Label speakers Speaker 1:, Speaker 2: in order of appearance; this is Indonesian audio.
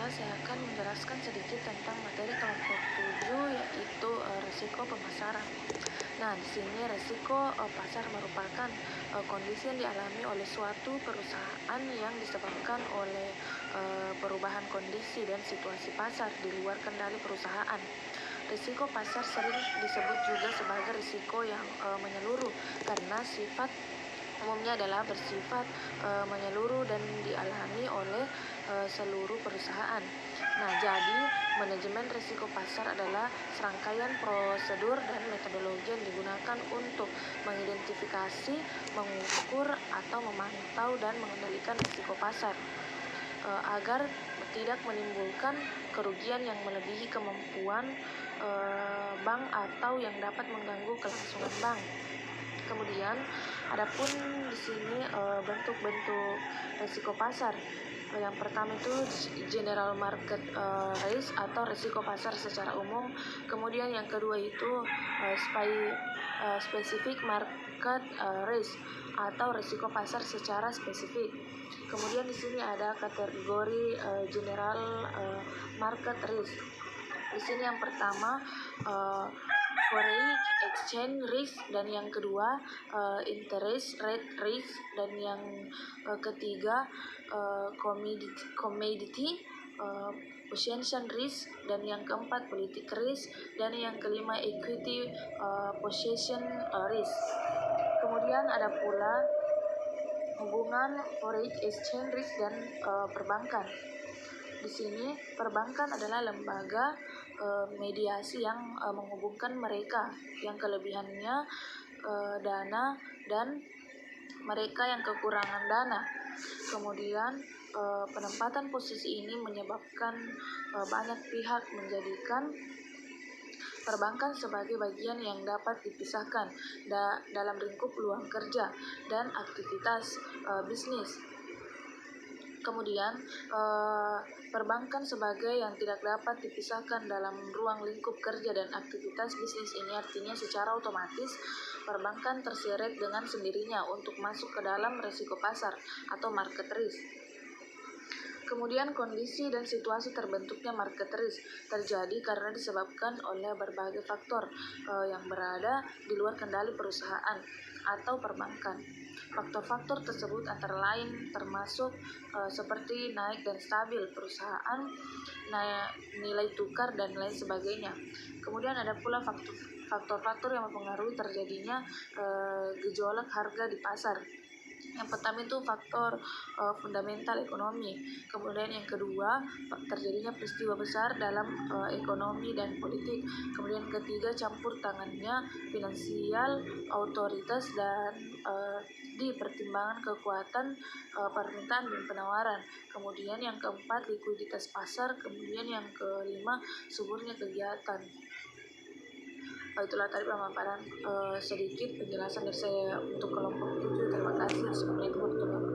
Speaker 1: saya akan menjelaskan sedikit tentang materi kelompok 7 yaitu risiko pemasaran. Nah, di sini risiko pasar merupakan kondisi yang dialami oleh suatu perusahaan yang disebabkan oleh perubahan kondisi dan situasi pasar di luar kendali perusahaan. Risiko pasar sering disebut juga sebagai risiko yang menyeluruh karena sifat umumnya adalah bersifat menyeluruh dan dialami oleh seluruh perusahaan. Nah, jadi manajemen risiko pasar adalah serangkaian prosedur dan metodologi yang digunakan untuk mengidentifikasi, mengukur, atau memantau dan mengendalikan risiko pasar agar tidak menimbulkan kerugian yang melebihi kemampuan bank atau yang dapat mengganggu kelangsungan bank. Kemudian, adapun di sini bentuk-bentuk risiko pasar. Yang pertama itu general market risk atau risiko pasar secara umum. Kemudian yang kedua itu specific market risk atau risiko pasar secara spesifik. Kemudian di sini ada kategori general market risk. Di sini yang pertama foreign exchange risk, dan yang kedua interest rate risk, dan yang ketiga commodity position risk, dan yang keempat politik risk, dan yang kelima equity position risk. Kemudian ada pula hubungan foreign exchange risk dan perbankan. Di sini perbankan adalah lembaga mediasi yang menghubungkan mereka yang kelebihannya dana dan mereka yang kekurangan dana. Kemudian penempatan posisi ini menyebabkan banyak pihak menjadikan perbankan sebagai bagian yang dapat dipisahkan dalam lingkup peluang kerja dan aktivitas bisnis. Kemudian perbankan sebagai yang tidak dapat dipisahkan dalam ruang lingkup kerja dan aktivitas bisnis ini artinya secara otomatis perbankan terseret dengan sendirinya untuk masuk ke dalam risiko pasar atau market risk. Kemudian kondisi dan situasi terbentuknya market risk terjadi karena disebabkan oleh berbagai faktor yang berada di luar kendali perusahaan atau perbankan. Faktor-faktor tersebut antara lain termasuk seperti naik dan stabil perusahaan, nilai tukar, dan lain sebagainya. Kemudian ada pula faktor-faktor yang mempengaruhi terjadinya gejolak harga di pasar. Yang pertama itu faktor fundamental ekonomi. Kemudian yang kedua, terjadinya peristiwa besar dalam ekonomi dan politik. Kemudian ketiga, campur tangannya finansial, otoritas, dan di pertimbangan kekuatan permintaan dan penawaran. Kemudian yang keempat, likuiditas pasar. Kemudian yang kelima, suburnya kegiatan. Itulah tadi pemaparan sedikit penjelasan dari saya untuk kelompok 7. Terima kasih. Assalamualaikum warahmatullahi wabarakatuh.